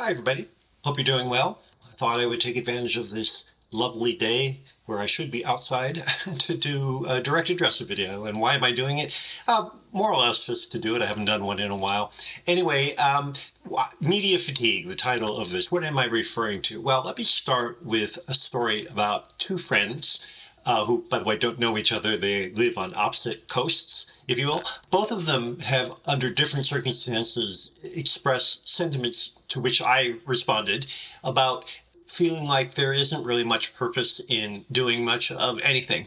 Hi, everybody. Hope you're doing well. I thought I would take advantage of this lovely day where I should be outside to do a direct address video. And why am I doing it? More or less just to do it. I haven't done one in a while. Anyway, media fatigue, the title of this. What am I referring to? Well, let me start with a story about two friends who, by the way, don't know each other. They live on opposite coasts, if you will. Both of them have, under different circumstances, expressed sentiments to which I responded about feeling like there isn't really much purpose in doing much of anything,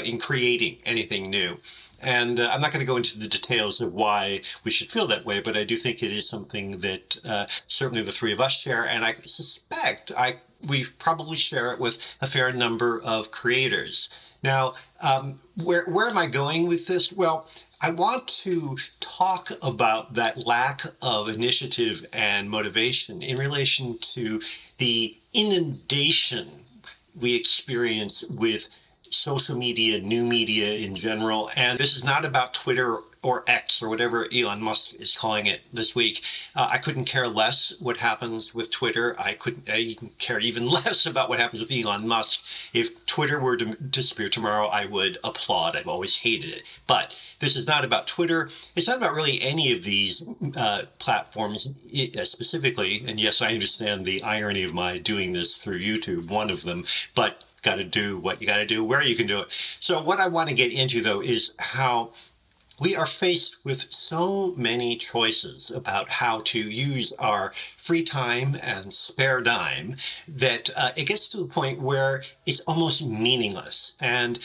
in creating anything new. And I'm not going to go into the details of why we should feel that way, but I do think it is something that certainly the three of us share, and I suspect we probably share it with a fair number of creators. Now, where am I going with this? Well, I want to talk about that lack of initiative and motivation in relation to the inundation we experience with social media, new media in general. And this is not about Twitter or X or whatever Elon Musk is calling it this week. I couldn't care less what happens with Twitter. I care even less about what happens with Elon Musk. If Twitter were to disappear tomorrow, I would applaud. I've always hated it. But this is not about Twitter. It's not about really any of these platforms specifically. And yes, I understand the irony of my doing this through YouTube, one of them, but got to do what you got to do where you can do it. So what I want to get into, though, is how we are faced with so many choices about how to use our free time and spare dime that it gets to the point where it's almost meaningless. And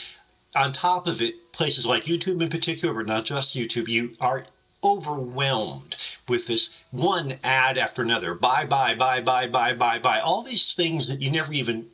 on top of it, places like YouTube in particular, but not just YouTube, you are overwhelmed with this one ad after another. Buy. All these things that you never even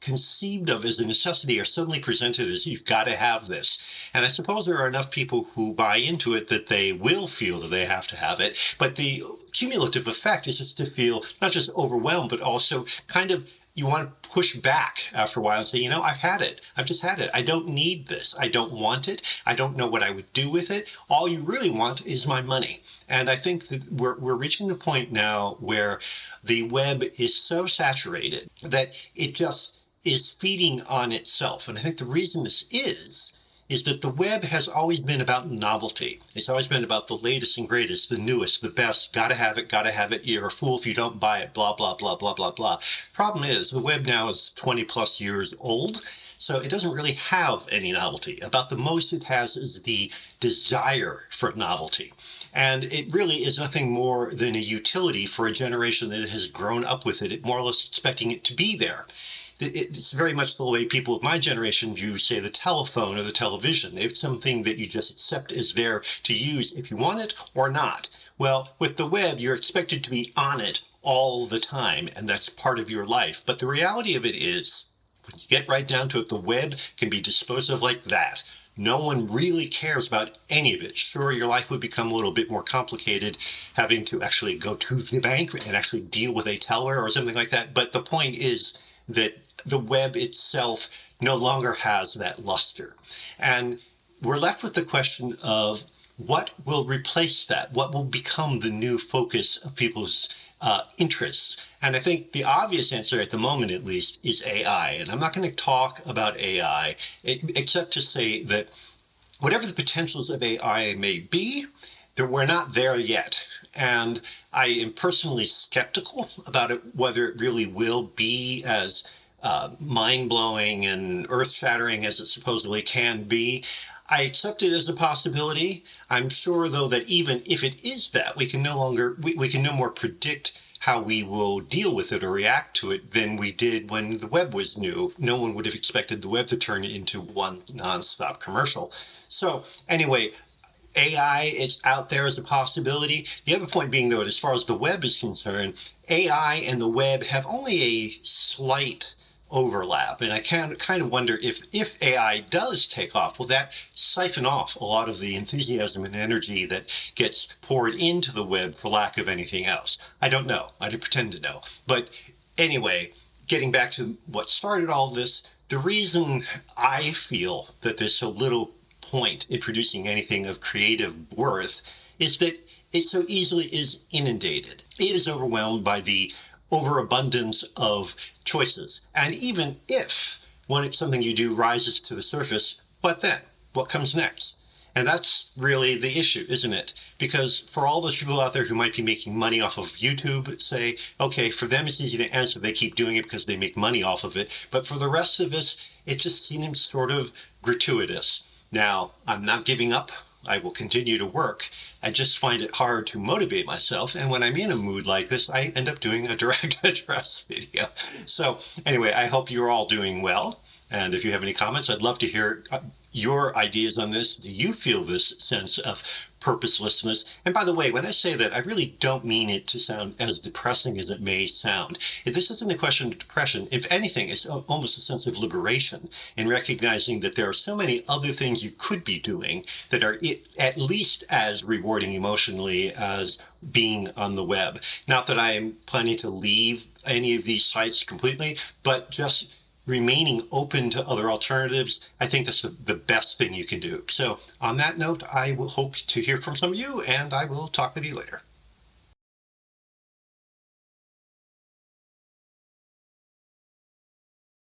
conceived of as a necessity are suddenly presented as you've got to have this. And I suppose there are enough people who buy into it that they will feel that they have to have it. But the cumulative effect is just to feel not just overwhelmed, but also kind of you want to push back after a while and say, I've had it. I've just had it. I don't need this. I don't want it. I don't know what I would do with it. All you really want is my money. And I think that we're reaching the point now where the web is so saturated that it just is feeding on itself. And I think the reason this is that the web has always been about novelty. It's always been about the latest and greatest, the newest, the best, gotta have it, you're a fool if you don't buy it, blah, blah, blah, blah, blah, blah. Problem is, the web now is 20 plus years old, so it doesn't really have any novelty. About the most it has is the desire for novelty. And it really is nothing more than a utility for a generation that has grown up with it, more or less expecting it to be there. It's very much the way people of my generation view, say, the telephone or the television. It's something that you just accept as there to use if you want it or not. Well, with the web, you're expected to be on it all the time, and that's part of your life. But the reality of it is, when you get right down to it, the web can be disposed of like that. No one really cares about any of it. Sure, your life would become a little bit more complicated having to actually go to the bank and actually deal with a teller or something like that. But the point is that the web itself no longer has that luster. And we're left with the question of what will replace that? What will become the new focus of people's interests? And I think the obvious answer at the moment, at least, is AI. And I'm not going to talk about AI, except to say that whatever the potentials of AI may be, that we're not there yet. And I am personally skeptical about it, whether it really will be as mind-blowing and earth-shattering as it supposedly can be. I accept it as a possibility. I'm sure, though, that even if it is that, we can no more predict how we will deal with it or react to it than we did when the web was new. No one would have expected the web to turn into one nonstop commercial. So anyway, AI is out there as a possibility. The other point being, though, as far as the web is concerned, AI and the web have only a slight overlap. And I kind of wonder if AI does take off, will that siphon off a lot of the enthusiasm and energy that gets poured into the web for lack of anything else? I don't know. I don't pretend to know. But anyway, getting back to what started all this, the reason I feel that there's so little point in producing anything of creative worth is that it so easily is inundated. It is overwhelmed by the overabundance of choices. And even if something you do rises to the surface, what then? What comes next? And that's really the issue, isn't it? Because for all those people out there who might be making money off of YouTube, say, okay, for them it's easy to answer. They keep doing it because they make money off of it. But for the rest of us, it just seems sort of gratuitous. Now, I'm not giving up. I will continue to work. I just find it hard to motivate myself. And when I'm in a mood like this, I end up doing a direct address video. So anyway, I hope you're all doing well. And if you have any comments, I'd love to hear your ideas on this. Do you feel this sense of purposelessness? And by the way, when I say that, I really don't mean it to sound as depressing as it may sound. This isn't a question of depression. If anything, it's almost a sense of liberation in recognizing that there are so many other things you could be doing that are at least as rewarding emotionally as being on the web. Not that I am planning to leave any of these sites completely, but just remaining open to other alternatives. I think that's the best thing you can do. So on that note, I will hope to hear from some of you, and I will talk with you later.